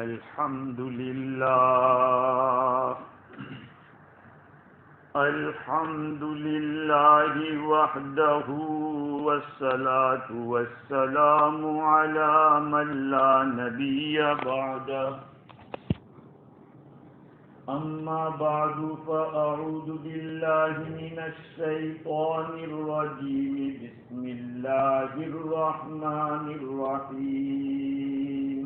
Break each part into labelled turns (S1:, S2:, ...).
S1: الحمد لله الحمد لله وحده والصلاة والسلام على من لا نبي بعده أما بعد فأعوذ بالله من الشيطان الرجيم بسم الله الرحمن الرحيم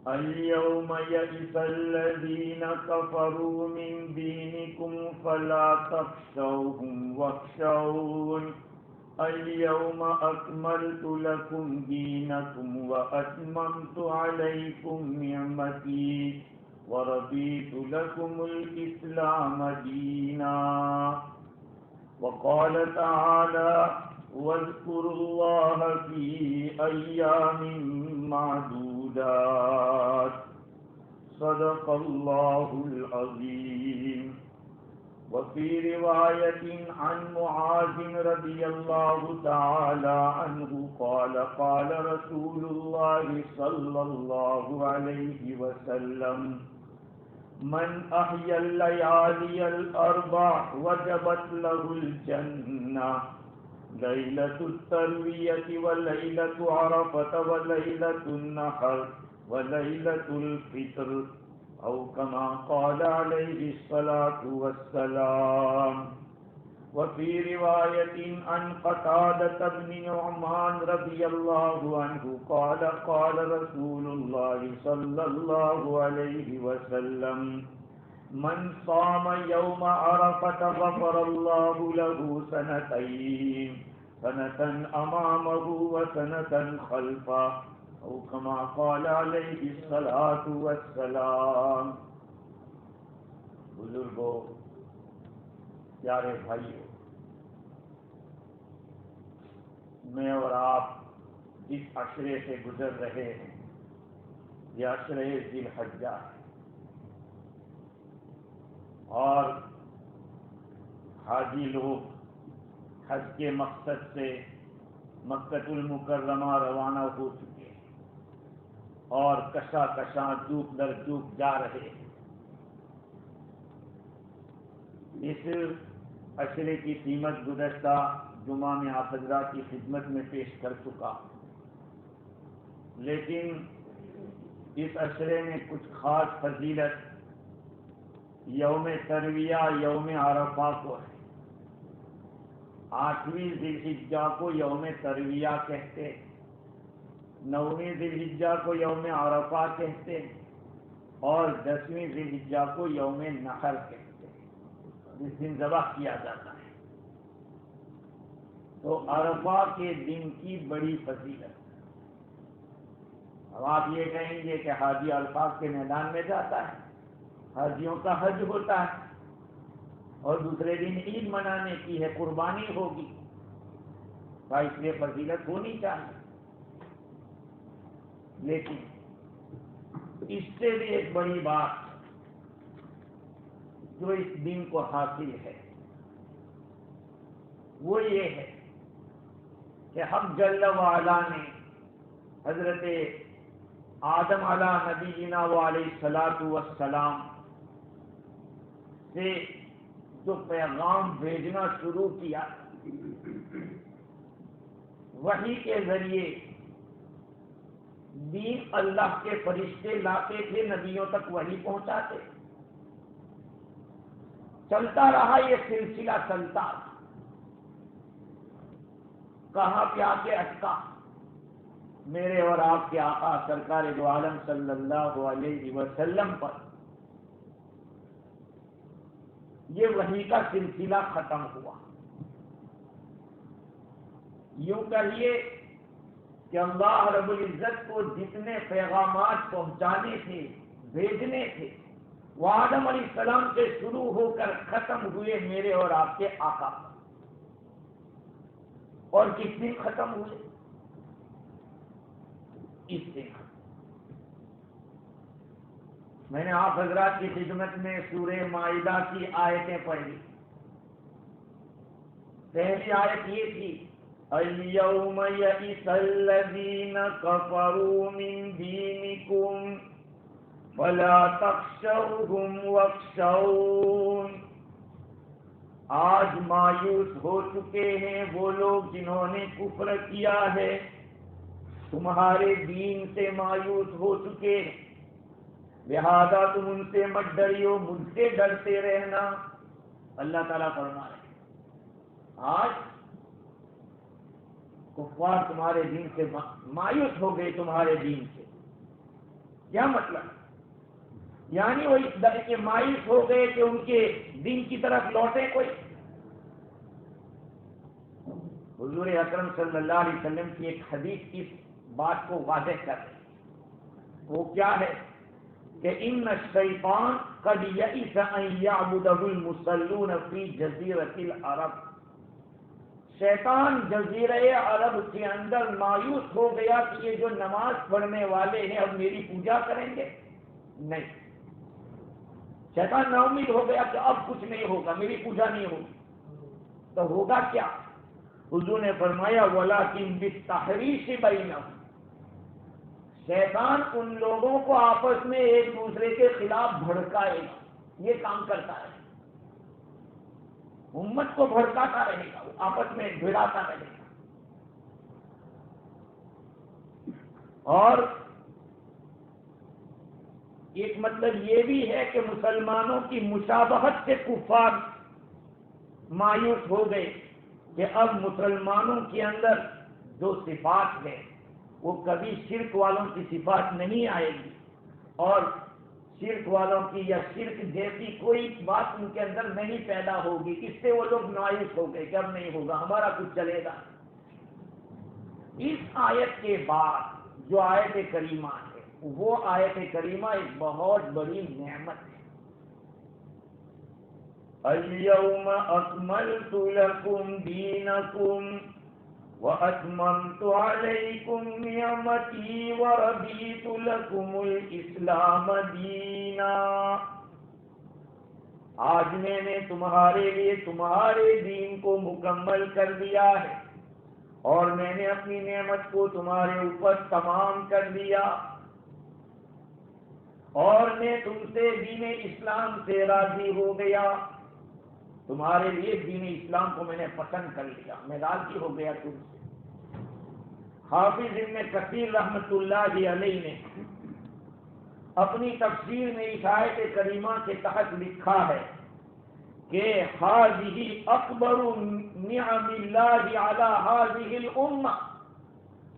S1: اليوم يئس الذين كفروا من دينكم فلا تخشوهم واخشون اليوم أكملت لكم دينكم وأتممت عليكم نعمتي ورضيت لكم الإسلام دينا وقال تعالى واذكروا الله في أيام معدودات صدق الله العظيم. وفي رواية عن معاذ رضي الله تعالى عنه قال قال رسول الله صلى الله عليه وسلم من أحيا الليالي الأربع وجبت له الجنة ليلة التروية وليلة عرفة وليلة النحر وليلة الفطر أو كما قال عليه الصلاة والسلام. وفي رواية عن قتادة بن نعمان رضي الله عنه قال قال رسول الله صلى الله عليه وسلم من صام يوم عرفة غفر الله له سنتين سنة أمامه وسنة خلفه او کما قال علیہ الصلاۃ والسلام. بزرگوں، پیارے بھائیوں، میں اور آپ جس عشرے سے گزر رہے ہیں یہ عشرے ذی الحجہ ہے اور حاجی لوگ حج کے مقصد سے مکہ المکرمہ روانہ ہو چکے اور کشا کشاں چوک در چوک جا رہے ہیں. اس عشرے کی قیمت گزشتہ جمعہ میں آپ حضرات کی خدمت میں پیش کر چکا، لیکن اس عشرے میں کچھ خاص فضیلت یوم ترویہ یوم عرفہ کو ہے. 8ویں ذی الحجہ کو یوم ترویہ کہتے ہیں، 9ویں ذی الحجہ کو یوم عرفہ کہتے ہیں اور 10ویں ذی الحجہ کو یوم نحر کہتے ہیں، جس دن ذبح کیا جاتا ہے. تو عرفہ کے دن کی بڑی فضیلت. اب آپ یہ کہیں گے کہ حاجی عرفہ کے میدان میں جاتا ہے، حاجیوں کا حج ہوتا ہے اور دوسرے دن عید منانے کی ہے، قربانی ہوگی، اس لیے فضیلت ہونی چاہیے. لیکن اس سے بھی ایک بڑی بات جو اس دن کو حاصل ہے وہ یہ ہے کہ حق جل وعلا نے حضرت آدم علیہ نبینا وعلیہ الصلاۃ والسلام سے جو پیغام بھیجنا شروع کیا وحی کے ذریعے دین اللہ کے فرشتے لاتے تھے، نبیوں تک وحی پہنچاتے، چلتا رہا یہ سلسلہ چلتا رہا. کہاں پہ آ کے اٹکا؟ میرے اور آپ کے آقا سرکار دو عالم صلی اللہ علیہ وسلم پر یہ وحی کا سلسلہ ختم ہوا. یوں کہیے کہ اللہ رب العزت کو جتنے پیغامات پہنچانے تھے، بھیجنے تھے، وہ آدم علیہ السلام سے شروع ہو کر ختم ہوئے میرے اور آپ کے آقا. اور کس دن ختم ہوئے؟ اس دن. میں نے آپ حضرات کی خدمت میں سورہ مائدہ کی آیتیں پڑھی. پہلی آیت یہ تھی اليوم يئس الذين كفروا من دينكم فلا تخشوهم واخشون. آج مایوس ہو چکے ہیں وہ لوگ جنہوں نے کفر کیا ہے، تمہارے دین سے مایوس ہو چکے ہیں، لہذا تم ان سے مت ڈریو، مجھ سے ڈرتے رہنا. اللہ تعالیٰ فرما رہے ہیں آج کفار تمہارے دین سے مایوس ہو گئے، تمہارے دین سے. کیا مطلب؟ یعنی وہ اس درجے کے مایوس ہو گئے کہ ان کے دین کی طرف لوٹے کوئی. حضور اکرم صلی اللہ علیہ وسلم کی ایک حدیث اس بات کو واضح کر رہی ہے. وہ کیا ہے کہ ان الشیطان قد یئس ان یعبدہ المصلون فی جزیرۃ العرب. شیطان جزیرہ عرب کے اندر مایوس ہو گیا کہ یہ جو نماز پڑھنے والے ہیں اب میری پوجا کریں گے. نہیں، شیطان نا امید ہو گیا کہ اب کچھ نہیں ہوگا، میری پوجا نہیں ہوگی. تو ہوگا کیا؟ حضور نے فرمایا وَلَٰكِن بِالتَّحْرِيشِ بَيْنَهُمْ. شیطان ان لوگوں کو آپس میں ایک دوسرے کے خلاف بھڑکائے گا. یہ کام کرتا ہے، امت کو بھڑکاتا رہے گا، آپس میں بھڑاتا رہے گا. اور ایک مطلب یہ بھی ہے کہ مسلمانوں کی مشابہت سے کفار مایوس ہو گئے کہ اب مسلمانوں کے اندر جو صفات ہیں وہ کبھی شرک والوں کی صفات نہیں آئے گی، اور شرک والوں کی یا شرک جیسی کوئی بات ان کے اندر نہیں پیدا ہوگی. اس سے وہ لوگ مایوس ہو گئے کہ اب نہیں ہوگا، ہمارا کچھ چلے گا. اس آیت کے بعد جو آیت کریمہ ہے وہ آیت کریمہ ایک بہت بڑی نعمت ہے. اليوم اکملت لکم دینکم وَأَتْمَمْتُ عَلَيْكُمْ نِعْمَتِي وَرَضِيتُ لَكُمُ الْإِسْلَامَ دِينًا. آج میں نے تمہارے لیے تمہارے دین کو مکمل کر دیا ہے اور میں نے اپنی نعمت کو تمہارے اوپر تمام کر دیا، اور میں تم سے دین اسلام سے راضی ہو گیا. تمہارے لیے دین اسلام کو میں نے پسند کر لیا، میں راضی ہو گیا تم سے. حافظ ابن کثیر رحمۃ اللہ علیہ نے اپنی تفسیر میں اس آیت کریمہ کے تحت لکھا ہے کہ ہذہ اکبر نعم اللہ علی ہذہ الامہ.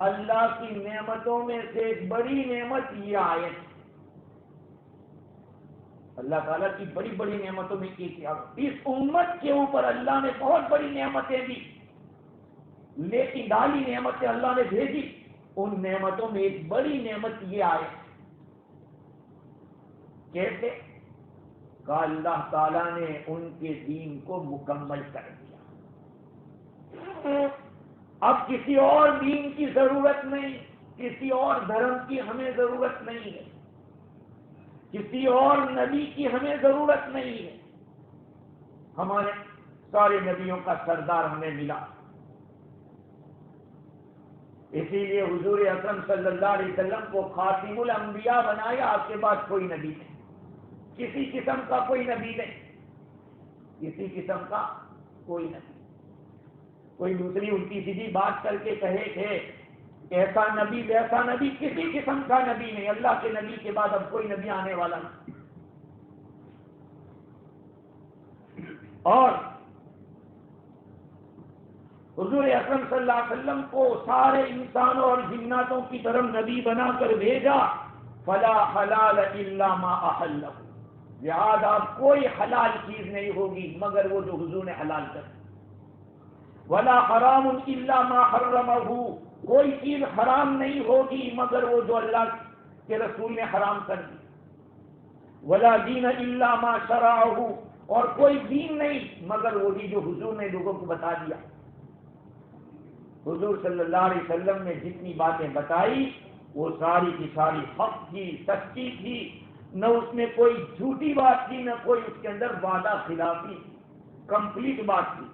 S1: اللہ کی نعمتوں میں سے ایک بڑی نعمت یہ آیت. اللہ تعالیٰ کی بڑی بڑی نعمتوں میں ایک اس امت کے اوپر اللہ نے بہت بڑی نعمتیں دی، لیکن ڈالی نعمتیں اللہ نے بھیجی. ان نعمتوں میں ایک بڑی نعمت یہ آئے. کیسے؟ کہ اللہ تعالیٰ نے ان کے دین کو مکمل کر دیا. اب کسی اور دین کی ضرورت نہیں، کسی اور دھرم کی ہمیں ضرورت نہیں ہے، کسی اور نبی کی ہمیں ضرورت نہیں ہے. ہمارے سارے نبیوں کا سردار ہمیں ملا. اسی لیے حضور اکرم صلی اللہ علیہ وسلم کو خاتم الانبیاء بنایا. آپ کے بعد کوئی نبی نہیں، کسی قسم کا کوئی نبی نہیں، کسی قسم کا کوئی نبی. کوئی دوسری الٹی سیدھی بات کر کے کہے کہ ایسا نبی ویسا نبی، کسی قسم کا نبی نہیں. اللہ کے نبی کے بعد اب کوئی نبی آنے والا نہیں. اور حضور اکرم صلی اللہ علیہ وسلم کو سارے انسانوں اور جناتوں کی طرف نبی بنا کر بھیجا. فلا حلال الا ما احلہ. لہذا کوئی حلال چیز نہیں ہوگی مگر وہ جو حضور نے حلال کر. ولا حرام الا ما حرمہ. کوئی چیز حرام نہیں ہوگی مگر وہ جو اللہ کے رسول نے حرام کر دی. ولا دین الا ما شرعہ. اور کوئی دین نہیں مگر وہی جو حضور نے لوگوں کو بتا دیا. حضور صلی اللہ علیہ وسلم نے جتنی باتیں بتائی وہ ساری کی ساری حق تھی، سچی تھی. نہ اس میں کوئی جھوٹی بات تھی، نہ کوئی اس کے اندر وعدہ خلافی تھی. کمپلیٹ بات تھی.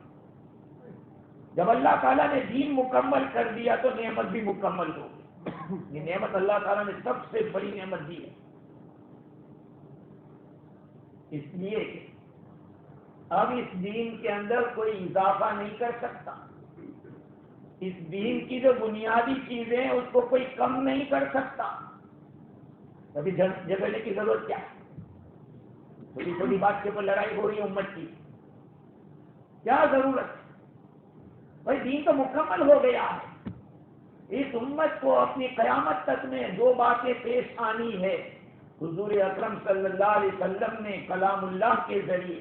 S1: جب اللہ تعالیٰ نے دین مکمل کر دیا تو نعمت بھی مکمل ہو گئی. یہ نعمت اللہ تعالیٰ نے سب سے بڑی نعمت دی ہے. اس لیے کہ اب اس دین کے اندر کوئی اضافہ نہیں کر سکتا. اس دین کی جو بنیادی چیزیں ہیں اس کو کوئی کم نہیں کر سکتا. ابھی جھگڑنے کی ضرورت کیا ہے؟ چھوٹی چھوٹی بات کے اوپر لڑائی ہو رہی ہے امت کی، کیا ضرورت ہے؟ بھائی دین تو مکمل ہو گیا ہے. اس امت کو اپنی قیامت تک میں جو باتیں پیش آنی ہے حضور اکرم صلی اللہ علیہ وسلم نے کلام اللہ کے ذریعے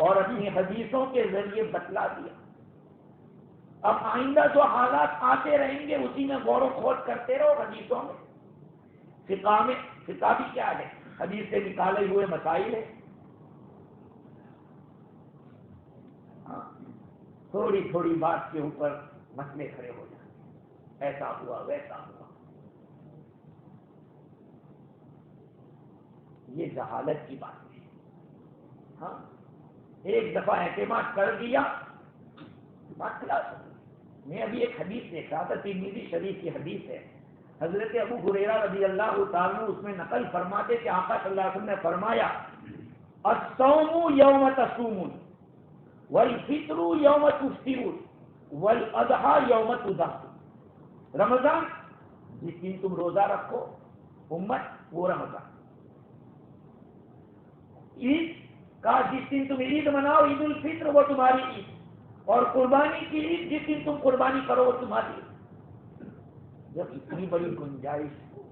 S1: اور اپنی حدیثوں کے ذریعے بتلا دیا. اب آئندہ جو حالات آتے رہیں گے اسی میں غور و خوض کرتے رہو. حدیثوں میں فقہ بھی کیا ہے؟ حدیث سے نکالے ہوئے مسائل ہے. تھوڑی تھوڑی بات کے اوپر مسئلے کھڑے ہو جائیں، ایسا ہوا ویسا ہوا. یہ جہالت کی بات ہے. ہاں ایک دفعہ اعتماد کر دیا بات خلاص ہو گئی. میں ابھی ایک حدیث دیکھ رہا تھا، ترمذی شریف کی حدیث ہے. حضرت ابو ہریرہ رضی اللہ تعالیٰ عنہ اس میں نقل فرماتے کہ آقا صلی اللہ علیہ وسلم نے فرمایا الصوم یوم تصومون والفطر یوم تفطرون والاضحی یوم تضحون. رمضان جس دن تم روزہ رکھو امت وہ رمضان. عید کا جس دن تم عید مناؤ عید الفطر وہ تمہاری عید. اور قربانی کی عید جس دن تم قربانی کرو وہ تمہاری عید. جب اتنی بڑی گنجائش ہو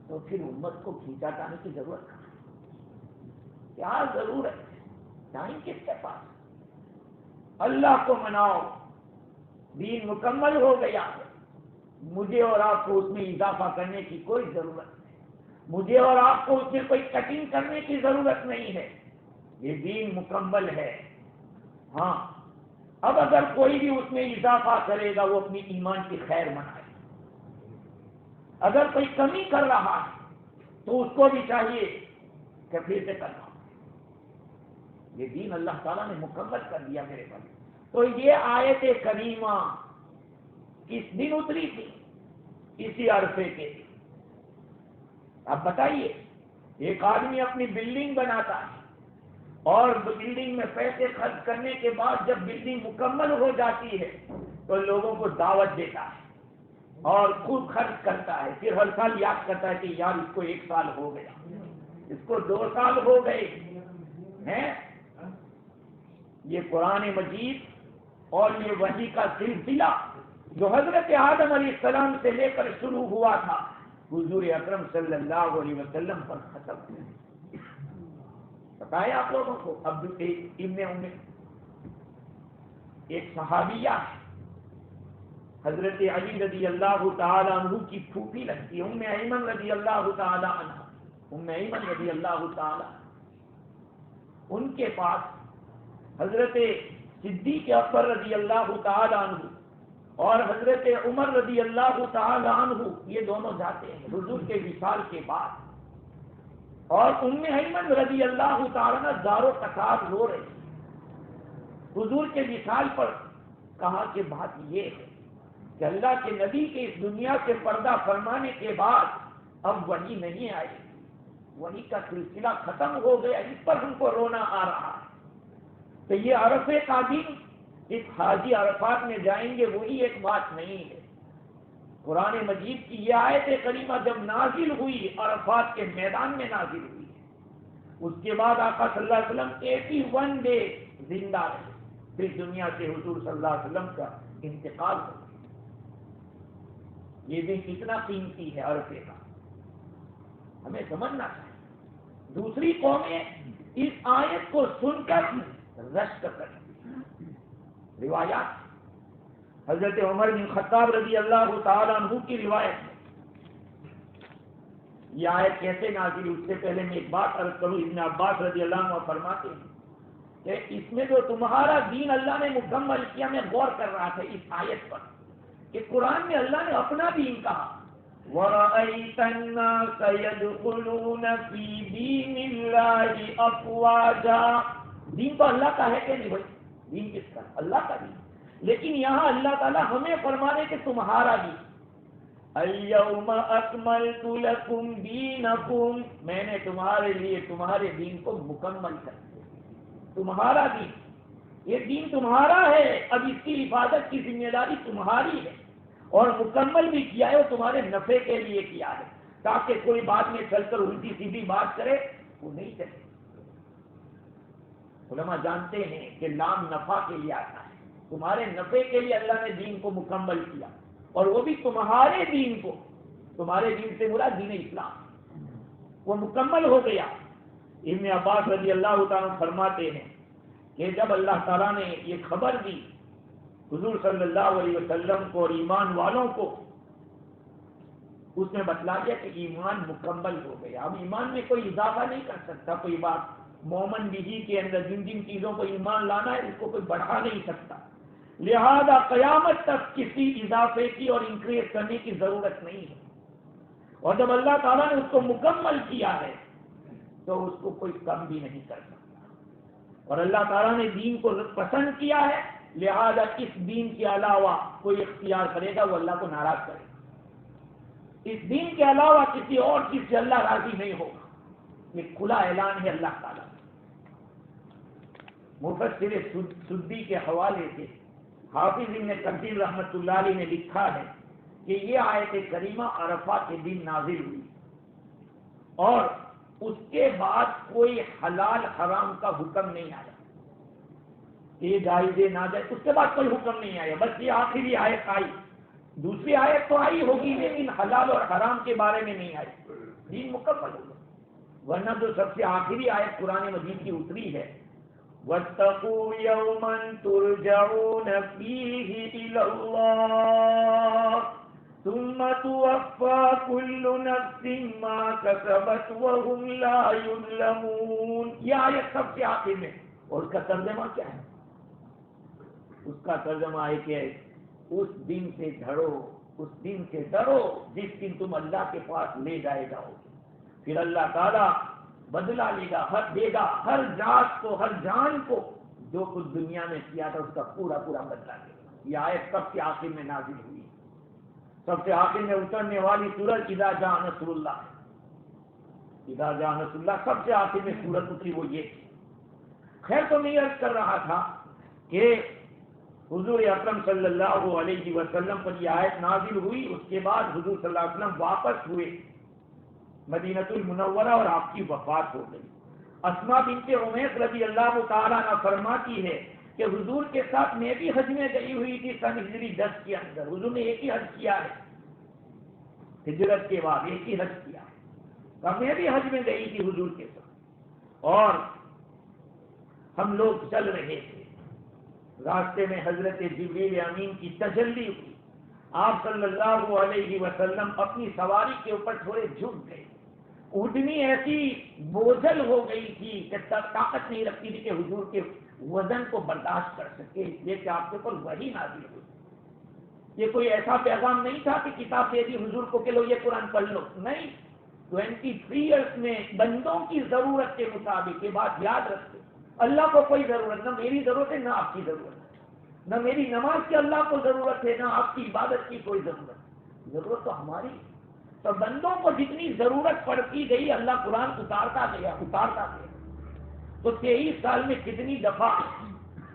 S1: تو پھر امت کو کھینچا جانے کی ضرورت کیا ضرورت ہے؟ ٹائم کس کے پاس؟ اللہ کو مناؤ، دین مکمل ہو گیا ہے. مجھے اور آپ کو اس میں اضافہ کرنے کی کوئی ضرورت نہیں. مجھے اور آپ کو اس میں کوئی کٹنگ کرنے کی ضرورت نہیں ہے. یہ دین مکمل ہے. ہاں اب اگر کوئی بھی اس میں اضافہ کرے گا وہ اپنی ایمان کی خیر منائے. اگر کوئی کمی کر رہا ہے تو اس کو بھی چاہیے کہ پھر سے کرنا. یہ دین اللہ تعالیٰ نے مکمل کر دیا میرے بھائی. تو یہ آیت کریمہ کس دن اتری تھی؟ اسی عرفے کے. اب بتائیے ایک آدمی اپنی بلڈنگ بناتا ہے اور بلڈنگ میں پیسے خرچ کرنے کے بعد جب بلڈنگ مکمل ہو جاتی ہے تو لوگوں کو دعوت دیتا ہے اور خوب خرچ کرتا ہے. پھر ہر سال یاد کرتا ہے کہ یار اس کو 1 سال ہو گیا، اس کو 2 سال ہو گئے ہیں. یہ قرآن مجید اور یہ وحی کا سلسلہ جو حضرت آدم علیہ السلام سے لے کر شروع ہوا تھا حضور اکرم صلی اللہ علیہ وسلم پر ختم ہوا. بتایا آپ لوگوں کو. ابن ایک صحابیہ ہے حضرت علی رضی اللہ تعالی عنہ کی پھوپھی لگتی ہے، ام ایمن رضی اللہ تعالی عنہ. ام ایمن رضی اللہ تعالی ان کے پاس حضرت صدیق اکبر رضی اللہ تعالی عنہ اور حضرت عمر رضی اللہ تعالی عنہ یہ دونوں جاتے ہیں حضور کے وصال کے بعد. اور ام ایمن رضی اللہ تعالی عنہ دار و تکاب رو رہے. حضور کے وصال پر کہا کہ بات یہ ہے کہ اللہ کے نبی کے اس دنیا سے پردہ فرمانے کے بعد اب وحی نہیں آئی، وحی کا سلسلہ ختم ہو گیا، اس پر ہم کو رونا آ رہا ہے. تو یہ عرفے کا دن اس حاجی عرفات میں جائیں گے وہی ایک بات نہیں ہے. قرآن مجید کی یہ آیت کریمہ جب نازل ہوئی عرفات کے میدان میں نازل ہوئی، اس کے بعد آقا صلی اللہ علیہ وسلم 81 ڈے زندہ رہے. پھر دنیا سے حضور صلی اللہ علیہ وسلم کا انتقال ہو گیا. یہ دن کتنا قیمتی ہے عرفے کا ہمیں سمجھنا چاہیے. دوسری قومیں اس آیت کو سن کر رشک کریں. روایات حضرت عمر بن خطاب رضی اللہ تعالی عنہ کی روایت ہے. یہ آیت کیسے نازل؟ اس سے پہلے میں ایک بات عرض کروں. ابن عباس رضی اللہ عنہ فرماتے ہیں کہ اس میں جو تمہارا دین اللہ نے مکمل کیا، میں غور کر رہا تھا اس آیت پر کہ قرآن میں اللہ نے اپنا دین کہا وَرَأَيْتَ النَّاسَ يَدْخُلُونَ فِي دِينِ اللَّهِ أَفْوَاجًا. دین تو اللہ کا ہے کہ نہیں بھائی؟ دین کس کا؟ اللہ کا دین. لیکن یہاں اللہ تعالیٰ ہمیں فرما رہے کہ تمہارا دین، الیوم اکملت لکم دینکم، میں نے تمہارے لیے تمہارے دین کو مکمل کر دیا۔ تمہارا دین، یہ دین تمہارا ہے، اب اس کی حفاظت کی ذمہ داری تمہاری ہے، اور مکمل بھی کیا ہے، وہ تمہارے نفع کے لیے کیا ہے، تاکہ کوئی بعد میں چل کر الٹی سیدھی بات کرے وہ نہیں چلے۔ علماء جانتے ہیں کہ لام نفع کے لیے آتا ہے، تمہارے نفع کے لیے اللہ نے دین کو مکمل کیا، اور وہ بھی تمہارے دین کو، تمہارے دین سے مراد دین اسلام، وہ مکمل ہو گیا۔ ابن عباس رضی اللہ تعالیٰ فرماتے ہیں کہ جب اللہ تعالیٰ نے یہ خبر دی حضور صلی اللہ علیہ وسلم کو اور ایمان والوں کو، اس نے بتلا دیا کہ ایمان مکمل ہو گیا، اب ایمان میں کوئی اضافہ نہیں کر سکتا کوئی بات، مومن بھی کے اندر جن جن چیزوں کو ایمان لانا ہے اس کو کوئی بڑھا نہیں سکتا، لہذا قیامت تک کسی اضافے کی اور انکریز کرنے کی ضرورت نہیں ہے، اور جب اللہ تعالیٰ نے اس کو مکمل کیا ہے تو اس کو کوئی کم بھی نہیں کر سکتا، اور اللہ تعالیٰ نے دین کو پسند کیا ہے، لہذا اس دین کے علاوہ کوئی اختیار کرے گا وہ اللہ کو ناراض کرے گا، اس دین کے علاوہ کسی اور چیز سے اللہ راضی نہیں ہوگا، یہ کھلا اعلان ہے اللہ تعالیٰ۔ مفسر سدی کے حوالے سے حافظ ابن کثیر رحمۃ اللہ علیہ نے لکھا ہے کہ یہ آیت کریمہ عرفہ کے دن نازل ہوئی، اور اس کے بعد کوئی حلال حرام کا حکم نہیں آیا کہ یہ جائز ہے ناجائز، اس کے بعد کوئی حکم نہیں آیا، بس یہ آخری آیت آئی، دوسری آیت تو آئی ہوگی لیکن حلال اور حرام کے بارے میں نہیں آئی، دین مکمل ہوگا۔ ورنہ جو سب سے آخری آیت قرآن مجید کی اتری ہے، وَاتَّقُوا يَوْمًا تُرْجَعُونَ فِيهِ إِلَى اللَّهِ ثُمَّ تُوَفَّى كُلُّ نَفْسٍ مَا كَسَبَتْ وَهُمْ لَا يُظْلَمُونَ، یہ آیت سب سے آخر میں، اور اس کا ترجمہ کیا ہے؟ اس کا ترجمہ ہے کہ اس دن سے ڈرو، اس دن سے ڈرو جس دن تم اللہ کے پاس لے جائے جاؤ گے، پھر اللہ تعالیٰ بدلہ لے گا، دے گا ہر ذات کو، ہر جان کو جو کچھ دنیا میں کیا تھا اس کا پورا پورا بدلہ دے گا۔ یہ آیت سب سے آخر میں نازل ہوئی، سب سے آخر میں اترنے والی سورت اذا جاء نصر اللہ، اذا جاء نصر اللہ سب سے آخر میں سورت اتری وہ یہ تھی۔ خیر تو میں عرض کر رہا تھا کہ حضور اکرم صلی اللہ علیہ وسلم پر یہ آیت نازل ہوئی، اس کے بعد حضور صلی اللہ علیہ وسلم واپس ہوئے مدینۃ المنورہ اور آپ کی وفات ہو گئی۔ اسماء بنت عمیس رضی اللہ تعالیٰ عنہ فرماتی ہے کہ حضور کے ساتھ میں بھی حج میں گئی ہوئی تھی سن ہجری 10 کے اندر، حضور نے ایک ہی حج کیا ہے، ہجرت کے بعد ایک ہی حج کیا ہے، میں بھی حج میں گئی تھی حضور کے ساتھ، اور ہم لوگ چل رہے تھے، راستے میں حضرت جبریل امین کی تجلی ہوئی، آپ صلی اللہ علیہ وسلم اپنی سواری کے اوپر تھوڑے جھک گئے، اونٹنی ایسی بوجھل ہو گئی تھی کہ طاقت نہیں رکھتی تھی کہ حضور کے وزن کو برداشت کر سکے، اس لیے کہ آپ کے اوپر وحی نازل ہوئی۔ یہ کوئی ایسا پیغام نہیں تھا کہ کتاب دے دی حضور کو کہ لو یہ قرآن پڑھ لو، نہیں، 23 ایئرس میں بندوں کی ضرورت کے مطابق یہ بات یاد رکھتے، اللہ کو کوئی ضرورت، نہ میری ضرورت ہے نہ آپ کی ضرورت ہے، نہ میری نماز کی اللہ کو ضرورت ہے نہ آپ کی عبادت کی کوئی ضرورت تو ہماری، تو بندوں کو جتنی ضرورت پڑتی گئی اللہ قرآن اتارتا گیا۔ تو 23 سال میں کتنی دفعہ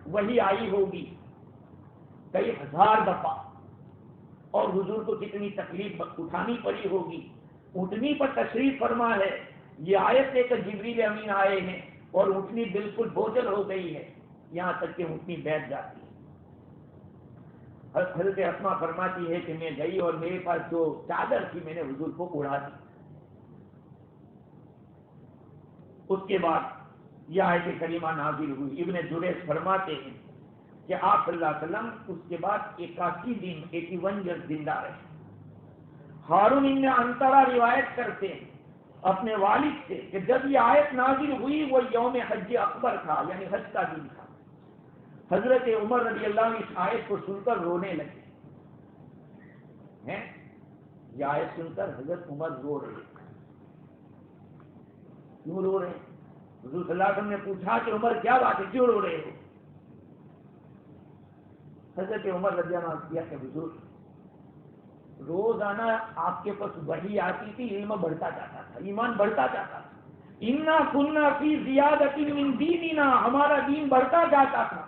S1: وہی آئی ہوگی، کئی ہزار دفعہ، اور حضور کو کتنی تکلیف اٹھانی پڑی ہوگی، اونٹنی پر تشریف فرما ہے، یہ آیت لے کر جبریل امین آئے ہیں اور اونٹنی بالکل بوجھل ہو گئی ہے، یہاں تک کہ اونٹنی بیٹھ جاتی ہے۔ حضرت اسماء فرماتی ہے کہ میں گئی اور میرے پاس جو چادر تھی میں نے حضور کو اڑا دی۔ اس کے بعد یہ آیت کریمہ نازل ہوئی۔ ابن جریج فرماتے ہیں کہ آپ صلی اللہ علیہ وسلم اس کے بعد 81 دن 81 ایئر زندہ رہے۔ ہارون ابن انطرہ روایت کرتے ہیں اپنے والد سے کہ جب یہ آیت نازل ہوئی وہ یوم حج اکبر تھا، یعنی حج کا دن تھا، حضرت عمر رضی اللہ عنہ اس آیت کو سن کر رونے لگے ہیں، یہ آیت سن کر حضرت عمر رو رہے، کیوں رو رہے ہیں؟ حضور صلی اللہ علیہ وسلم نے پوچھا کہ عمر کیا بات ہے، کیوں رو رہے ہو؟ حضرت عمر رضی اللہ عنہ کیا کہ حضور روزانہ آپ کے پاس وحی آتی تھی، علم بڑھتا جاتا تھا، ایمان بڑھتا جاتا تھا. انا كنا فی زیادۃ من دیننا، ہمارا دین بڑھتا جاتا تھا.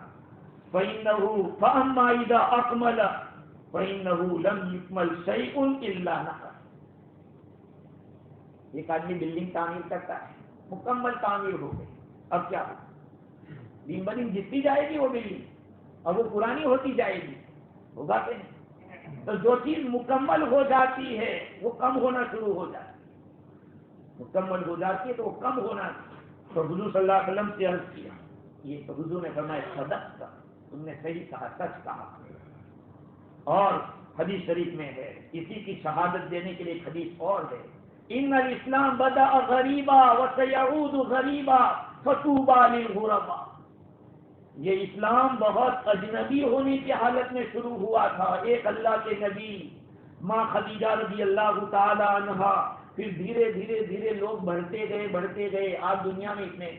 S1: فإنه فأما إذا أكمل فإنه لم يكمل شيء إلا نقص. ایک آدمی بلڈنگ تعمیر کرتا ہے، مکمل تعمیر ہو گئی، اب کیا ہوگا؟ دن بدن جتتی جائے گی وہ بلڈنگ، اب وہ پرانی ہوتی جائے گی، ہوگا کہ نہیں؟ تو جو چیز مکمل ہو جاتی ہے وہ کم ہونا شروع ہو جاتی ہے، مکمل ہو جاتی ہے تو وہ کم ہونا. تو حضور صلی اللہ علیہ وسلم سے عرض کیا، یہ تو حضور نے فرمایا صدق کا، تم نے صحیح کہا، سچ کہا. اور حدیث شریف میں ہے، اسی کی شہادت دینے کے لیے ایک حدیث اور ہے، ان الاسلام بدأ غریبا وسيعود غریبا فطوبى للغرباء. یہ اسلام بہت اجنبی ہونے کی حالت میں شروع ہوا تھا. ایک اللہ کے نبی ماں خدیجہ رضی اللہ تعالی عنہا، پھر دھیرے دھیرے دھیرے لوگ بڑھتے گئے. آج دنیا میں اتنے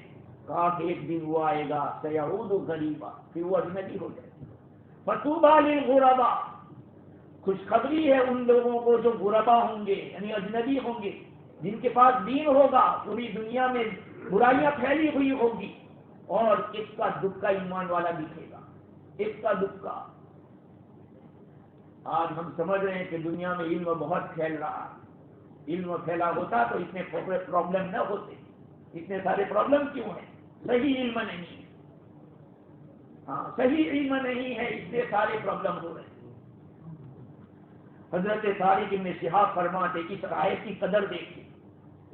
S1: کہا کہ ایک دن وہ آئے گا سیعود غریبا، پھر وہ اجنبی ہو جائے گا. فطوبى للغرباء، خوشخبری ہے ان لوگوں کو جو غربا ہوں گے، یعنی اجنبی ہوں گے، جن کے پاس دین ہوگا. پوری دنیا میں برائیاں پھیلی ہوئی ہوگی اور ایک کا دکا ایمان والا دکھے گا، ایک کا دکا. آج ہم سمجھ رہے ہیں کہ دنیا میں علم بہت پھیل رہا ہے، علم پھیلا ہوتا تو اتنے پرابلم نہ ہوتے. اتنے سارے پرابلم کیوں ہیں؟ صحیح علم نہیں ہے. ہاں، صحیح علم نہیں ہے، اس لیے سارے پرابلم ہو رہے ہیں. حضرت طارق بن شہاب فرماتے اس آیت کی قدر دیکھیں.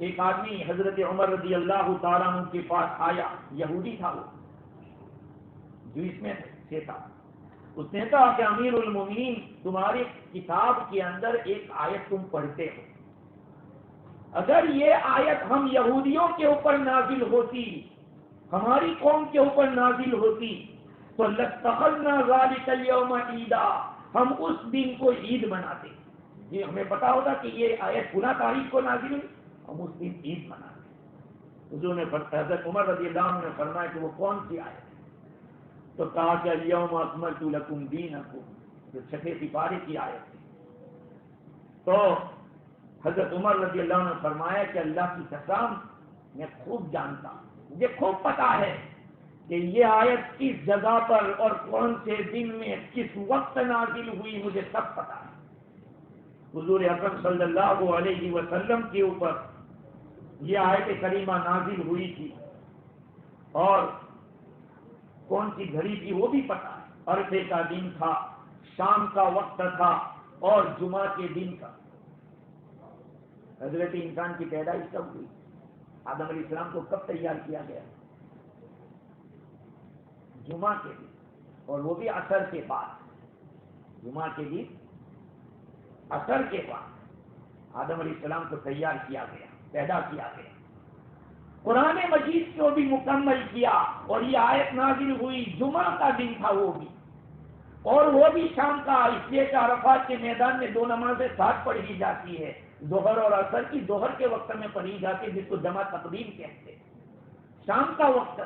S1: ایک آدمی حضرت عمر رضی اللہ تعالیٰ عنہ کے پاس آیا، یہودی تھا وہ، جو اس میں سے تھا. اس نے کہا کہ امیر المومنین، تمہاری کتاب کے اندر ایک آیت تم پڑھتے ہو، اگر یہ آیت ہم یہودیوں کے اوپر نازل ہوتی، ہماری قوم کے اوپر نازل ہوتی تو لَاتَّخَذْنَا ذَلِكَ الْيَوْمَ عِيدًا، ہم اس دن کو عید مناتے. یہ ہمیں پتا ہوتا کہ یہ آیت فلاں تاریخ کو نازل ہوئی، ہم اس دن عید مناتے. حضور نے حضرت عمر رضی اللہ عنہ نے فرمایا کہ وہ کون سی آیت ہے؟ تو کہا کہ الیوم اکملت لکم دینکم، جو چھٹے سپارے کی آیت ہے. تو حضرت عمر رضی اللہ عنہ نے فرمایا کہ اللہ کی قسم، میں خوب جانتا ہوں، مجھے خوب پتا ہے کہ یہ آیت کس جگہ پر اور کون سے دن میں کس وقت نازل ہوئی، مجھے سب پتا ہے. حضور اکرم صلی اللہ علیہ وسلم کے اوپر یہ آیت کریمہ نازل ہوئی تھی، اور کون سی گھڑی تھی وہ بھی پتا ہے. عرفے کا دن تھا، شام کا وقت تھا، اور جمعہ کے دن کا. حضرت انسان کی پیدائش کب ہوئی؟ آدم علیہ السلام کو کب تیار کیا گیا؟ جمعہ کے دن، اور وہ بھی عصر کے بعد. جمعہ کے دن عصر کے بعد آدم علیہ السلام کو تیار کیا گیا، پیدا کیا گیا. قرآن مجید کو بھی مکمل کیا، اور یہ آیت نازل ہوئی جمعہ کا دن تھا وہ بھی، اور وہ بھی شام کا. اس لیے کہ عرفات کے میدان میں دو نمازیں ساتھ پڑھی جاتی ہے، ظہر اور عصر کی ظہر کے وقت میں پڑھی جاتی ہے، جس کو جمع تقدیم کہتے ہیں. شام کا وقت تھا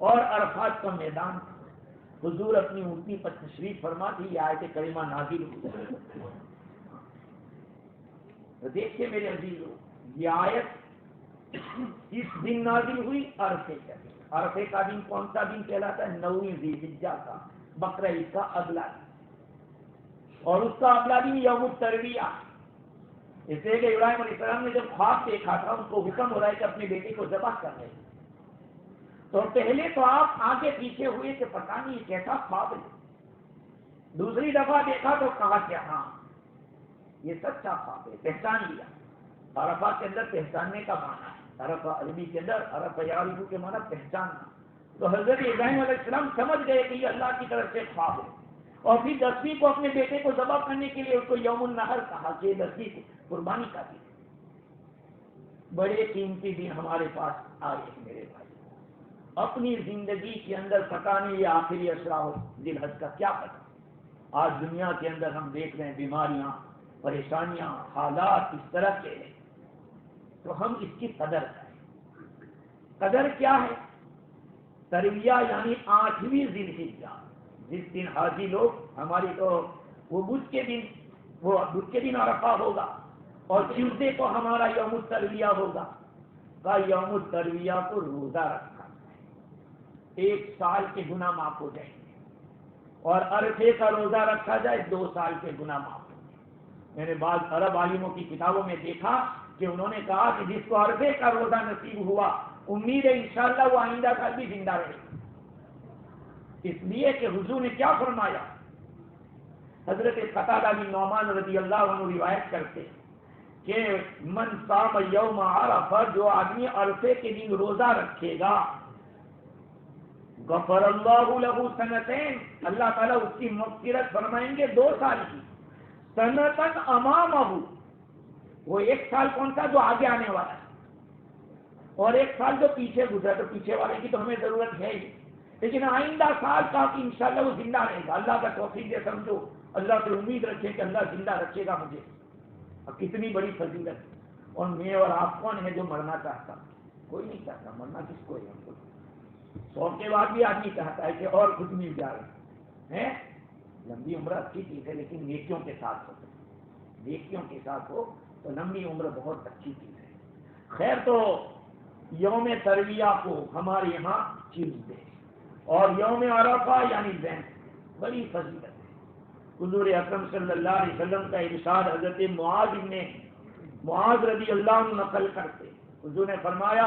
S1: اور عرفات کا میدان تھا. حضور اپنی اونٹنی پر تشریف فرما تھی، یہ آیت کریمہ نازل ہوئی. تو دیکھیے میرے عزیزو، یہ آیت اس دن نازل ہوئی، عرفے کا دن. عرفے کا دن کون سا دن کہلاتا ہے؟ 9 ذی الحجہ کا، بقرہ عید کا اگلا دن. اور اس کا اگلا دن یوم الترویہ. اس لیے کہ ابراہیم علیہ السلام نے جب خواب دیکھا تھا، ان کو حکم ہو رہا ہے کہ اپنے بیٹے کو ذبح کر رہے ہیں. تو پہلے تو آپ آگے پیچھے ہوئے کہ پتہ نہیں کیسا خواب ہے. دوسری دفعہ دیکھا تو کہا کہ ہاں یہ سچا خواب ہے، پہچان لیا. عرفہ کے اندر پہچاننے کا معنی ہے، عرفہ عربی کے اندر عرفہ یعرف کے معنی پہچاننا. تو حضرت ابراہیم علیہ السلام سمجھ گئے کہ یہ اللہ کی طرف سے خواب ہے. اور پھر 10ویں کو اپنے بیٹے کو ذبح کرنے کے لیے اس کو یوم النحر کہا کہ 10ویں کو قربانی کا دن. بڑے قیمتی دن ہمارے پاس آئے ہیں میرے بھائی. اپنی زندگی کے اندر پتہ نہیں یہ آخری اشرا ہو ذی الحج کا کیا پتہ. آج دنیا کے اندر ہم دیکھ رہے ہیں بیماریاں، پریشانیاں، حالات اس طرح کے ہیں، تو ہم اس کی قدر کریں. قدر کیا ہے؟ ترویہ یعنی 8ویں ذی الحجہ، جس دن حاجی لوگ ہماری تو وہ بدھ کے دن عرفہ ہوگا اور ٹیوزڈے کو ہمارا یوم الترویہ ہوگا. کا یوم الترویہ کو روزہ رکھا جائے 1 سال کے گناہ معاف ہو جائیں گے, اور عرفے کا روزہ رکھا جائے 2 سال کے گناہ معاف ہو جائیں گے. میں نے بعض عرب عالموں کی کتابوں میں دیکھا کہ انہوں نے کہا کہ جس کو عرفے کا روزہ نصیب ہوا امید ہے انشاءاللہ وہ آئندہ سال بھی زندہ رہے گا. اس لیے کہ حضور نے کیا فرمایا, حضرت قتادہ بن نعمان رضی اللہ عنہ روایت کرتے کہ من صام یوم عرفہ, جو آدمی عرفے کے دن روزہ رکھے گا, غفر اللہ لہ سنتین, اللہ تعالیٰ اس کی مغفرت فرمائیں گے 2 سال کی. سنتن امامہ, وہ 1 سال کون سا جو آگے آنے والا ہے, اور 1 سال جو پیچھے گزرا, تو پیچھے والے کی تو ہمیں ضرورت ہے ہی, لیکن آئندہ سال کا کہ انشاءاللہ وہ زندہ رہے گا. اللہ کا توفیق دے, سمجھو اللہ سے امید رکھے کہ اللہ زندہ رکھے گا مجھے. اب کتنی بڑی فضیلت. اور میں اور آپ کون ہے جو مرنا چاہتا؟ کوئی نہیں چاہتا. مرنا کس کو ہے؟ ہم کو 100 کے بعد بھی آدمی چاہتا ہے کہ اور کچھ مل جائے. لمبی عمر اچھی چیز ہے, لیکن نیکیوں کے ساتھ ہو, نیکیوں کے ساتھ ہو تو لمبی عمر بہت اچھی چیز ہے. خیر, تو یوم ترویہ کو ہمارے یہاں ٹیوزڈے اور یوم عرفہ یعنی زین بڑی فضیلت ہے. حضور اکرم صلی اللہ علیہ وسلم کا ارشاد حضرت معاذ رضی اللہ عنہ نقل کرتے, حضور نے فرمایا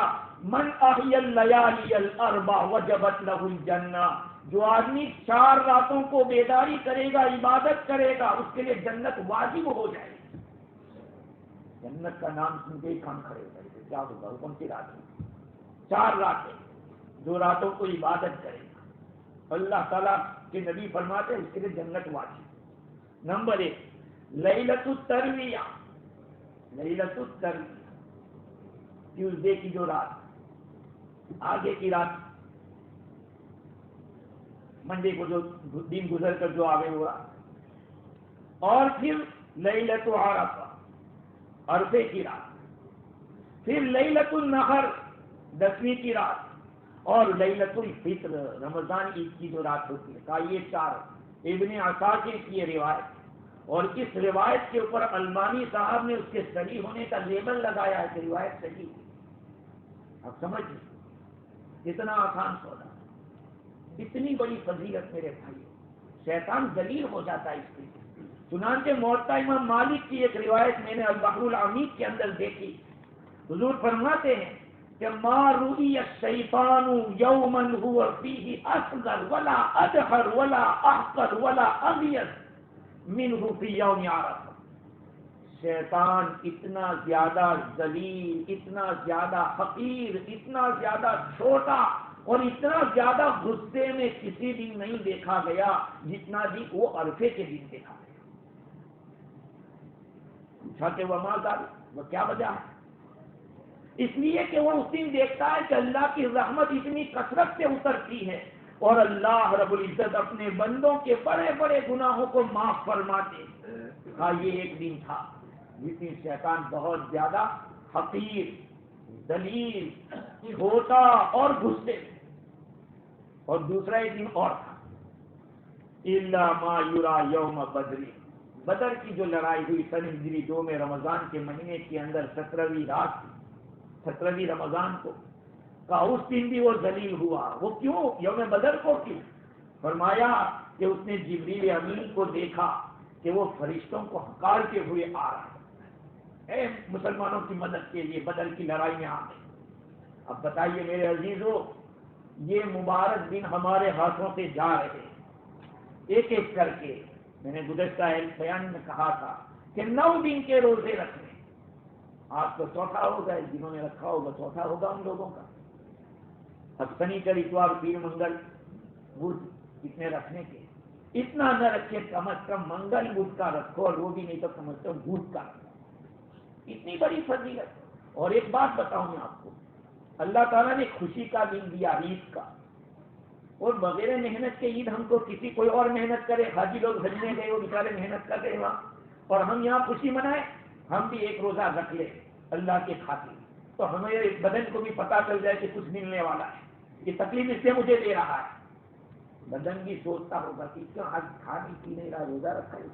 S1: من احیی اللیالی الاربع وجبت لہ الجنہ, جو آدمی 4 راتوں کو بیداری کرے گا, عبادت کرے گا, اس کے لیے جنت واجب ہو جائے گی. جنت کا نام سن کے ہی کام کھڑے ہو جائے, کیا ہوگا, کون سی رات ہے؟ 4 راتیں, 2 راتوں کو عبادت کرے گا, اللہ تعالیٰ کے نبی فرماتے ہیں اس کے لیے جنت واجب. نمبر 1 لیلۃ الترویہ, لیلۃ الترویہ ٹیوزڈے کی جو رات, آگے کی رات, منڈے کو جو دن گزر کر جو آگے ہوا, اور پھر لیلۃ عرفہ عرفے کی رات, پھر لیلۃ النحر 10ویں کی رات, اور لیلۃ الفطر رمضان عید کی جو رات ہوتی ہے. کا یہ 4 ابن عساکر کی یہ روایت, اور اس روایت کے اوپر البانی صاحب نے اس کے صحیح ہونے کا لیبل لگایا ہے کہ روایت صحیح ہے. اب سمجھیں کتنا آسان سودا, اتنی بڑی فضیلت میرے بھائی, شیطان ذلیل ہو جاتا ہے اس کے. چنانچہ موطا امام مالک کی ایک روایت میں نے البحر العمیق کے اندر دیکھی, حضور فرماتے ہیں کہ ما رؤی الشیطان یوما هو فیہ اصغر ولا ادہر ولا احقر ولا اغیظ منہ فی یوم عرفہ. شیطان اتنا زیادہ ذلیل, اتنا زیادہ حقیر, اتنا زیادہ چھوٹا اور اتنا زیادہ غصے میں کسی دن نہیں دیکھا گیا جتنا بھی وہ عرفے کے دن دیکھا گیا. پوچھا کہ وما ذلک, وہ کیا وجہ ہے؟ اس لیے کہ وہ اس دن دیکھتا ہے کہ اللہ کی رحمت اتنی کثرت سے اترتی ہے, اور اللہ رب العزت اپنے بندوں کے بڑے بڑے گناہوں کو معاف فرماتے. ہاں, یہ ایک دن تھا جس دن شیطان بہت زیادہ حقیر, ذلیل, چھوٹا اور غصے میں. اور دوسرا ایک دن اور تھا, الا ما یرا یوم بدر, بدر کی جو لڑائی ہوئی سن ہجری 2 میں رمضان کے مہینے کے اندر 17ویں رات, 17ویں رمضان کو کا, اس دن بھی وہ ذلیل ہوا. وہ کیوں یوم بدر کو کیوں؟ فرمایا کہ اس نے جبریل امین کو دیکھا کہ وہ فرشتوں کو ہکارتے ہوئے آ رہا ہے مسلمانوں کی مدد کے لیے, بدر کی لڑائی میں آ گئے. اب بتائیے میرے عزیزو, یہ مبارک دن ہمارے ہاتھوں سے جا رہے ایک ایک کر کے. میں نے گزشتہ بیان میں کہا تھا کہ 9 دن کے روزے رکھنے, آج تو 4تھا ہوگا, جنہوں نے رکھا ہوگا 4تھا ہوگا ان لوگوں کا. اب شنیچر, اتوار, پیر, منگل, بدھ اتنے رکھنے کے, اتنا نہ رکھے, کم از کم منگل بدھ کا رکھو, اور وہ بھی نہیں تو کم از کم بدھ کا رکھو. اتنی بڑی فضیلت. اور ایک بات بتاؤں میں آپ کو, اللہ تعالیٰ نے خوشی کا دن دیا عید کا, اور بغیر محنت کے عید ہم کو کسی کوئی اور محنت کرے, حاجی لوگ حج میں گئے وہ بیچارے محنت کر رہے وہاں, اور ہم یہاں خوشی منائیں, ہم بھی ایک روزہ رکھ لیں اللہ کے خاطر, تو ہمیں بدن کو بھی پتہ چل جائے کہ کچھ ملنے والا ہے, یہ تکلیف اس سے مجھے دے رہا ہے. بدن بھی سوچتا ہوگا کہ کیوں آج کھا نہیں پی نہیں رہا، روزہ رکھا ہے،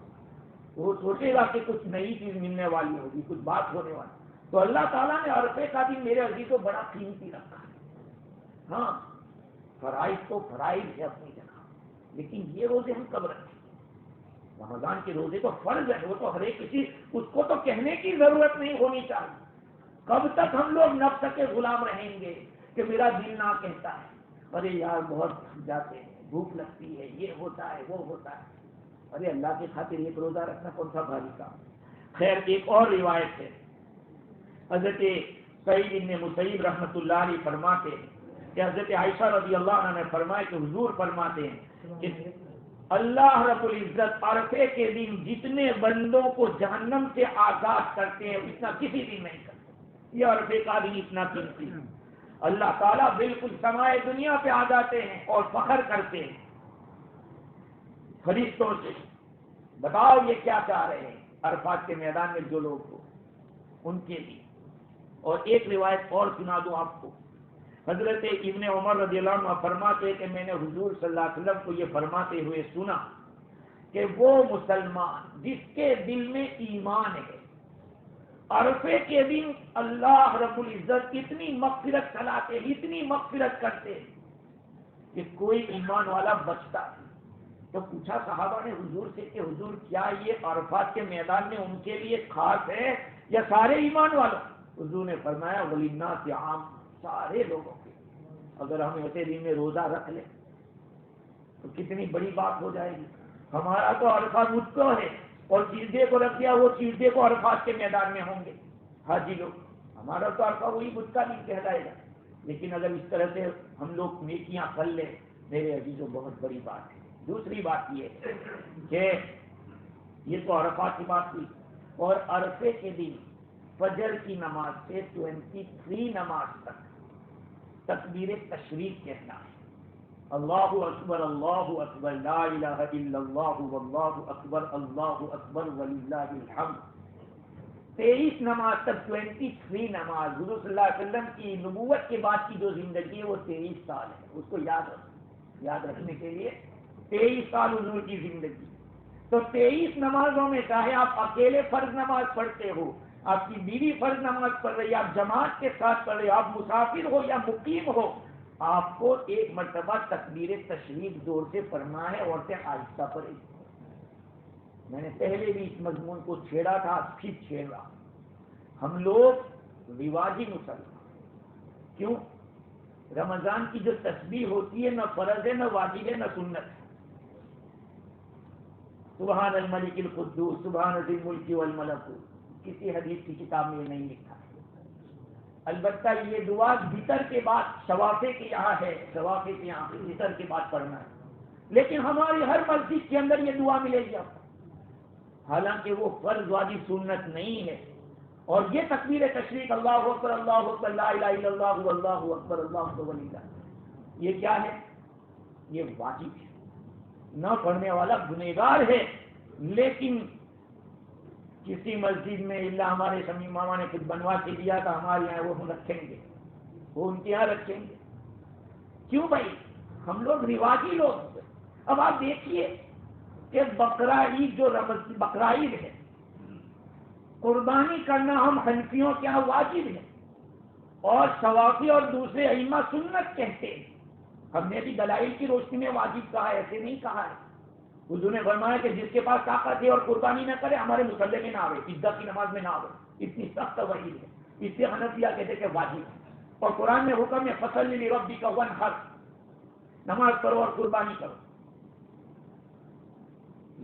S1: وہ سوچے گا کہ کچھ نئی چیز ملنے والی ہوگی، کچھ بات ہونے والی. تو اللہ تعالیٰ نے عرفے کا دن میرے عزیز کو بڑا قیمتی رکھا ہے. ہاں فرائض تو فرائض ہے اپنی جگہ، لیکن یہ روزے ہم کب رکھیں؟ رمضان کے روزے تو فرض ہے، وہ تو ہر ایک کسی اس کو تو کہنے کی ضرورت نہیں ہونی چاہیے. کب تک ہم لوگ نفس کے غلام رہیں گے کہ میرا دل نہ کہتا ہے ارے یار بہت تھک جاتے ہیں، بھوک لگتی ہے، یہ ہوتا ہے وہ ہوتا ہے. ارے اللہ کی خاطر ایک روزہ رکھنا کون سا بھاری کام. خیر ایک اور روایت ہے، حضرت سعید بن مسیب رحمۃ اللہ علیہ فرماتے ہیں کہ حضرت عائشہ رضی اللہ عنہ نے فرمایا کہ حضور فرماتے ہیں کہ اللہ رب العزت عرفے کے دن جتنے بندوں کو جہنم سے آزاد کرتے ہیں اتنا کسی دن نہیں کرتے. یہ عرفے کا دن اتنا قیمتی ہے. اللہ تعالیٰ بالکل سمائے دنیا پہ آ جاتے ہیں اور فخر کرتے ہیں فرشتوں سے، بتاؤ یہ کیا چاہ رہے ہیں عرفات کے میدان میں جو لوگ ہو ان کے لیے. اور ایک روایت اور سنا دوں آپ کو، حضرت ابن عمر رضی اللہ عنہ فرماتے کہ میں نے حضور صلی اللہ علیہ وسلم کو یہ فرماتے ہوئے سنا کہ وہ مسلمان جس کے دل میں ایمان ہے عرفے کے دن اللہ رب العزت اتنی مغفرت چلاتے، اتنی مغفرت کرتے کہ کوئی ایمان والا بچتا. تو پوچھا صحابہ نے حضور سے کہ حضور کیا یہ عرفات کے میدان میں ان کے لیے خاص ہے یا سارے ایمان والوں؟ حضور نے فرمایا وللناس عام، سارے لوگوں کے. اگر ہم ایسے دن میں روزہ رکھ لیں تو کتنی بڑی بات ہو جائے گی. ہمارا تو عرفات مجھ کو ہے اور چیزے کو رکھ دیا، وہ چیزے کو عرفات کے میدان میں ہوں گے حاجی لوگ. ہمارا تو عرفہ وہی مجھ کا نہیں کہلائے گا. لیکن اگر اس طرح سے ہم لوگ نیکیاں کر لیں میرے عزیزوں بہت بڑی بات ہے. دوسری بات یہ ہے کہ یہ تو عرفات کی بات ہوئی، اور عرفے کے دن فجر کی نماز سے 23 نماز تک تکبیر تشریق کہنا ہے. اللہ اکبر اللہ اکبر لا الہ الا اللہ واللہ اکبر اللہ اکبر وللہ الحمد. 23 نماز تک 23 نماز. حضور صلی اللہ علیہ وسلم کی نبوت کے بعد کی جو زندگی ہے وہ 23 سال ہے. اس کو یاد رکھنے کے لیے 23 سال حضور کی زندگی. تو 23 نمازوں میں چاہے آپ اکیلے فرض نماز پڑھتے ہو، آپ کی بیوی فرض نماز پڑھ رہی ہے، آپ جماعت کے ساتھ پڑھ رہے ہو، آپ مسافر ہو یا مقیم ہو، آپ کو ایک مرتبہ تکبیر تشریق زور سے پڑھنا ہے، عورتیں آہستہ پڑھیں. میں نے پہلے بھی اس مضمون کو چھیڑا تھا، پھر چھیڑ رہا. ہم لوگ رواجی مسلمان کیوں؟ رمضان کی جو تسبیح ہوتی ہے نہ فرض ہے نہ واجب ہے نہ سنت ہے. سبحان الملک القدوس سبحان ذی الملک والملکوت، کسی حدیث کی کتاب میں یہ نہیں لکھا. البتہ یہ دعا وتر کے بعد شوافے کے یہاں ہے، شوافے کے یہاں وتر کے بعد پڑھنا ہے. لیکن ہماری ہر مسجد کے اندر یہ دعا ملے گی آپ کو، حالانکہ وہ فرض واجب سنت نہیں ہے. اور یہ تکبیر تشریق اللہ اکبر لا الہ الا اللہ واللہ اکبر اللہ اکبر وللہ، یہ کیا ہے؟ یہ واجب ہے. نہ پڑھنے والا گنہگار ہے. لیکن کسی مسجد میں اللہ ہمارے شمی ماما نے کچھ بنوا کے دیا تھا، ہمارے یہاں وہ ہم رکھیں گے، وہ ان کے یہاں رکھیں گے. کیوں بھائی؟ ہم لوگ رواجی لوگ. اب آپ دیکھیے کہ بقرہ عید جو بقرہ عید ہے، قربانی کرنا ہم حنفیوں کے یہاں واجب ہے اور شوافی اور دوسرے ائمہ سنت کہتے ہیں. ہم نے بھی دلائل کی روشنی میں واجب کہا ہے، ایسے نہیں کہا ہے. حضور نے فرمایا کہ جس کے پاس طاقت ہے اور قربانی نہ کرے ہمارے مصلی میں نہ آوے، عیدگاہ کی نماز میں نہ آوے. اتنی سخت وعید ہے. اس سے حنفیہ کہتے کہ واجب ہے. اور قرآن میں حکم ہے فصل لربک وانحر، نماز پڑھو اور قربانی کرو.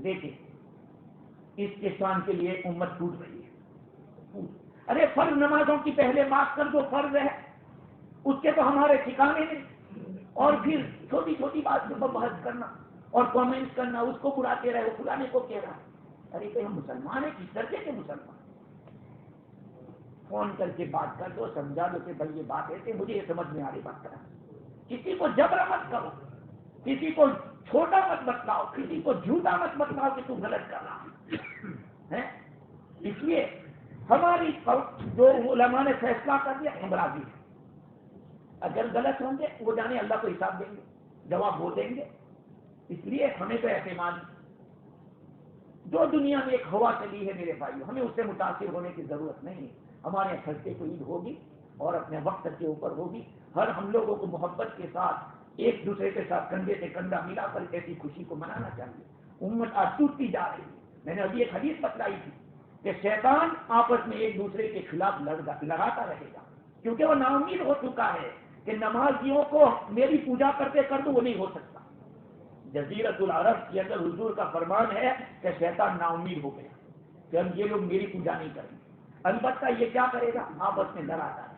S1: لیکن اس کے شان کے لیے امت ٹوٹ رہی ہے. ارے فرض نمازوں کی پہلے معاف کر دو، فرض ہے اس کے تو ہمارے ٹھکانے نہیں. اور پھر چھوٹی چھوٹی بات کے اوپر بحث کرنا اور کامنٹ کرنا، اس کو براتے رہے، وہ فلانے کو کہہ رہا. ارے کہ ہم مسلمان ہیں، کس درجے کے مسلمان؟ فون کر کے بات کر دو، سمجھا دو کہ بھائی یہ بات ہے کہ مجھے یہ سمجھ میں آ رہی بات کرا. کسی کو جبر مت کرو، کسی کو چھوٹا مت بتلاؤ، کسی کو جھوٹا مت بتلاؤ کہ تم غلط کر رہا ہے. اس لیے ہماری جو علماء نے فیصلہ کر دیا ہم راضی ہیں. اگر غلط ہوں گے وہ جانے اللہ کو حساب دیں گے، جواب وہ دیں گے.
S2: اس لیے ہمیں تو اعتماد جو دنیا میں ایک ہوا چلی ہے میرے بھائیوں، ہمیں اس سے متاثر ہونے کی ضرورت نہیں ہے. ہمارے یہاں تھرسڈے کو عید ہوگی اور اپنے وقت کے اوپر ہوگی. ہم لوگوں کو محبت کے ساتھ ایک دوسرے کے ساتھ کندھے سے کندھا ملا کر ایسی خوشی کو منانا چاہیے. امت آج ٹوٹتی جا رہی ہے. میں نے ابھی ایک حدیث بتلائی تھی کہ شیطان آپس میں ایک دوسرے کے خلاف لڑاتا رہے گا، کیونکہ وہ نا امید ہو چکا ہے کہ نمازیوں کو میری پوجا کرتے کر دوں، وہ نہیں ہو سکتا. جزیرۃ العرب کے اندر حضور کا فرمان ہے کہ شیطان نا امید ہو گیا کہ اب یہ لوگ میری پوجا نہیں کریں گے. البتہ یہ کیا کرے گا؟ آپس میں لڑاتا ہے.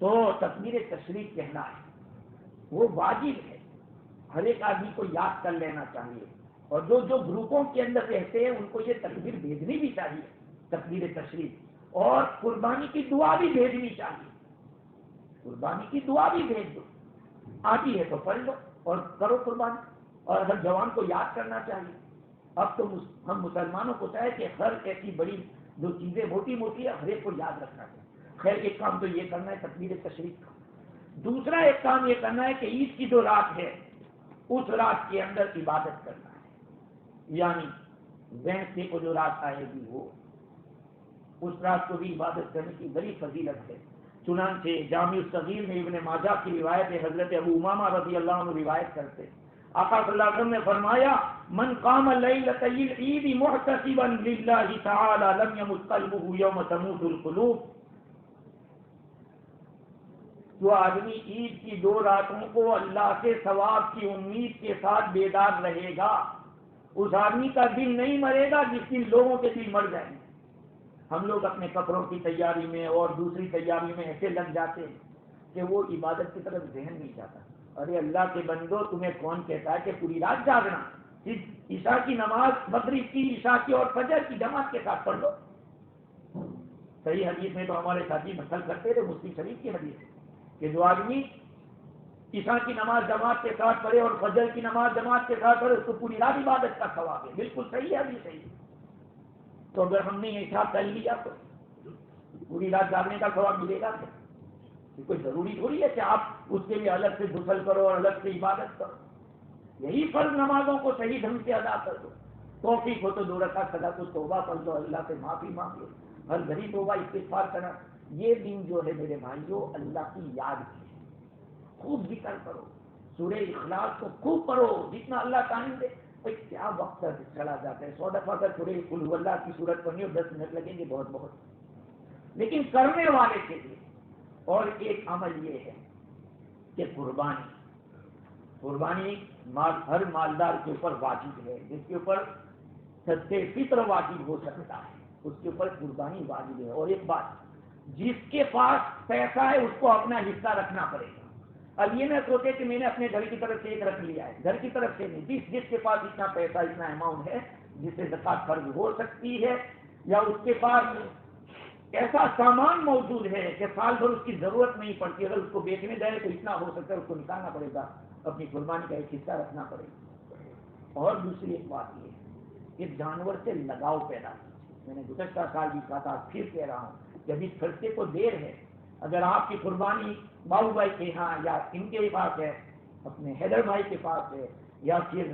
S2: تو تکبیر تشریف کہنا ہے وہ واجب ہے، ہر ایک آدمی کو یاد کر لینا چاہیے. اور جو گروپوں کے اندر رہتے ہیں ان کو یہ تکبیر بھیجنی بھی چاہیے، تکبیر تشریف. اور قربانی کی دعا بھی بھیجنی چاہیے. قربانی کی دعا بھی بھیج دو، آتی ہے تو پڑھ لو اور کرو قربانی. اور ہر جوان کو یاد کرنا چاہیے. اب تو ہم مسلمانوں کو چاہے کہ ہر ایسی بڑی جو چیزیں موٹی موٹی ہے ہر ایک کو یاد رکھنا چاہیے. خیر ایک کام تو یہ کرنا ہے تکبیر تشریف کا. دوسرا ایک کام یہ کرنا ہے کہ عید کی جو رات ہے اس رات کے اندر عبادت کرنا ہے. یعنی وینسڈے کو جو رات آئے گی وہ اس رات کو بھی عبادت کرنے کی بڑی فضیلت ہے. چنانچہ جامع الصغیر میں ابن ماجہ کی روایت ہے، حضرت ابو امامہ رضی اللہ عنہ روایت کرتے آقا صلی اللہ علیہ وسلم نے فرمایا من قام لیلۃ العید محتسبا للہ تعالی لم یمت قلبہ یوم تموت القلوب. جو آدمی عید کی 2 راتوں کو اللہ کے ثواب کی امید کے ساتھ بیدار رہے گا اس آدمی کا دل نہیں مرے گا جس دن لوگوں کے دل مر جائیں گے. ہم لوگ اپنے کپڑوں کی تیاری میں اور دوسری تیاری میں ایسے لگ جاتے ہیں کہ وہ عبادت کی طرف ذہن نہیں جاتا. ارے اللہ کے بندو تمہیں کون کہتا ہے کہ پوری رات جاگنا؟ عشاء کی نماز مغرب کی عشاء کی اور فجر کی جماعت کے ساتھ پڑھ لو. صحیح حدیث میں تو ہمارے ساتھی مسل کرتے تھے، مسلم شریف کی حدیث ہے کہ جو آدمی عشاء کی نماز جماعت کے ساتھ پڑھے اور فجر کی نماز جماعت کے ساتھ پڑھے اس کو پوری رات عبادت کا ثواب ہے. بالکل صحیح ہے، ابھی صحیح ہے. تو اگر ہم نے عشاء کر لیا تو پوری رات جاگنے کا ثواب ملے گا کیا؟ کوئی ضروری تھوڑی ہے کہ آپ اس کے لیے الگ سے غسل کرو اور الگ سے عبادت کرو. یہی فرض نمازوں کو صحیح ڈھنگ سے ادا کر دو. توفیق ہو تو 2 رکعت صدا کو توبہ پڑھ لو، اللہ سے معافی مانگ لو، ہر گھڑی توبہ استغفار کرنا. یہ دن جو ہے میرے بھائیوں اللہ کی یاد کی ہے. خوب ذکر کرو، سورہ اخلاص کو خوب پڑھو جتنا اللہ ٹائم دے. کیا وقت چلا جاتا ہے. 100 دفعہ اگر سورہ قل هو اللہ کی سورت پڑھنی ہو 10 منٹ لگیں گے بہت. لیکن کرنے والے کے لیے اور ایک عمل یہ ہے کہ قربانی ہر مالدار کے اوپر واجب ہے. جس کے اوپر صدقہ فطر واجب ہو سکتا ہے اس کے اوپر قربانی واجب ہے. اور ایک بات، جس کے پاس پیسہ ہے اس کو اپنا حصہ رکھنا پڑے گا. اب یہ نہ سوچے کہ میں نے اپنے گھر کی طرف سے ایک رکھ لیا ہے، گھر کی طرف سے نہیں. جس کے پاس اتنا پیسہ اتنا اماؤنٹ ہے جس سے زکات فرض ہو سکتی ہے، یا اس کے پاس ایسا سامان موجود ہے کہ سال بھر اس کی ضرورت نہیں پڑتی، اگر اس کو بیچنے جائے تو اتنا ہو سکتا ہے اس کو نکالنا پڑے گا، اپنی قربانی کا ایک حصہ رکھنا پڑے گا. اور دوسری ایک بات یہ ہے کہ جانور سے لگاؤ پیدا کیجیے. میں نے گزشتہ سال بھی کہا تھا، پھر کہہ رہا ہوں، جب اس خرچے کو دیر ہے، اگر آپ کی قربانی باؤ بھائی کے ہاں یا ان کے پاس ہے، اپنے حیدر بھائی کے پاس ہے، یا پھر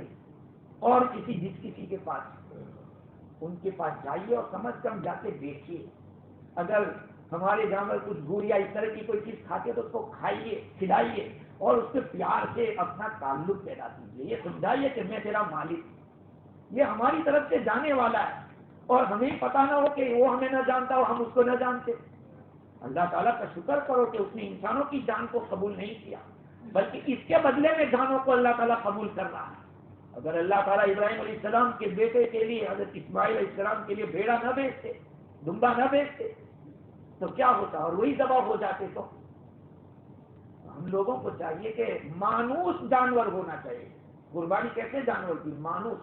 S2: اور کسی کے پاس، ان کے پاس جائیے اور کم از کم جا کے دیکھیے. اگر ہمارے جانور کچھ گور یا اس طرح کی کوئی چیز کھاتے تو اس کو کھائیے، کھلائیے اور اس کے پیار سے اپنا تعلق پیدا کیجیے. یہ سمجھائیے کہ میں تیرا مالک، یہ ہماری طرف سے جانے والا ہے، اور ہمیں پتا نہ ہو کہ وہ ہمیں نہ جانتا ہو ہم اس کو نہ جانتے. اللہ تعالیٰ کا شکر کرو کہ اس نے انسانوں کی جان کو قبول نہیں کیا، بلکہ اس کے بدلے میں جانوں کو اللہ تعالیٰ قبول کر رہا ہے. اگر اللہ تعالیٰ ابراہیم علیہ السلام کے بیٹے کے لیے، حضرت اسماعیل علیہ السلام کے لیے بھیڑا نہ بیچتے، دمبا نہ بیچتے تو کیا ہوتا، اور وہی ذبح ہو جاتے. تو ہم لوگوں کو چاہیے کہ مانوس جانور ہونا چاہیے. قربانی کیسے جانور کی؟ مانوس.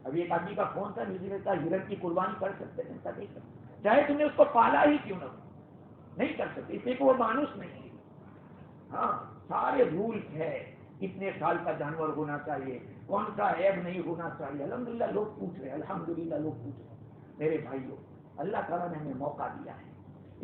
S2: ابھی ایک آدمی کا فون تھا نیوزی میں، ہرن کی قربانی کر سکتے ہیں؟ نہیں کرتے، چاہے تم نے اس کو پالا ہی کیوں نہ ہو، نہیں کر سکتے، اس لیے کہ وہ مانوس نہیں ہے. ہاں سارے رولز ہے، کتنے سال کا جانور ہونا چاہیے، کون سا عیب نہیں ہونا چاہیے. الحمدللہ لوگ پوچھ رہے ہیں، الحمدللہ لوگ پوچھ رہے ہیں. میرے بھائیوں، اللہ تعالیٰ نے ہمیں موقع دیا ہے،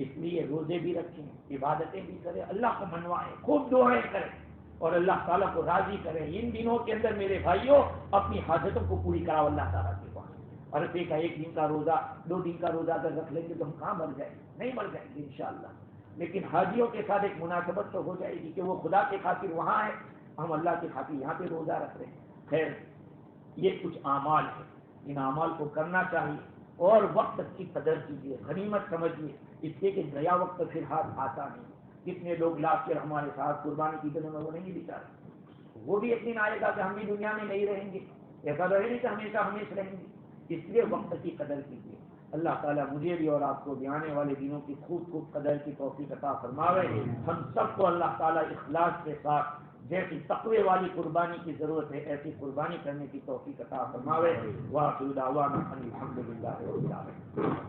S2: اس لیے روزے بھی رکھیں، عبادتیں بھی کریں، اللہ کو منوائیں، خوب دعائیں کریں. اور اللہ تعالیٰ کو راضی کریں. ان دنوں کے اندر میرے بھائیوں اپنی حاجتوں کو پوری کراؤ اللہ تعالیٰ کے پاس. عرفے کا 1 دن کا روزہ 2 دن کا روزہ اگر رکھ لیں گے تو ہم کہاں مر جائیں گے؟ نہیں مر جائیں گے انشاءاللہ. لیکن حاجیوں کے ساتھ ایک مناسبت تو ہو جائے گی کہ وہ خدا کے خاطر وہاں ہے, ہم اللہ کے خاطر یہاں پہ روزہ رکھ رہے ہیں. خیر یہ کچھ اعمال ہیں, ان اعمال کو کرنا چاہیے اور وقت کی قدر کیجیے, غنیمت سمجھیے, اس لیے کہ گیا وقت پھر ہاتھ آتا نہیں. کتنے لوگ لاکھ کر ہمارے ساتھ قربانی کی دنوں میں وہ نہیں بیچارے, وہ بھی ایک دن آئے گا کہ ہم بھی دنیا میں نہیں رہیں گے, ایسا رہے نہیں کہ ہمیشہ ہمیشہ رہیں گے. اس لیے وقت کی قدر کیجیے. اللہ تعالیٰ مجھے بھی اور آپ کو بھی آنے والے دنوں کی خوب خوب قدر کی توفیق عطا فرماوے. ہم سب کو اللہ تعالیٰ اخلاص کے ساتھ جیسی تقوی والی قربانی کی ضرورت ہے ایسی قربانی کرنے کی توفیق عطا فرماوے. وآخر دعوانا ان الحمد للہ رب العالمین.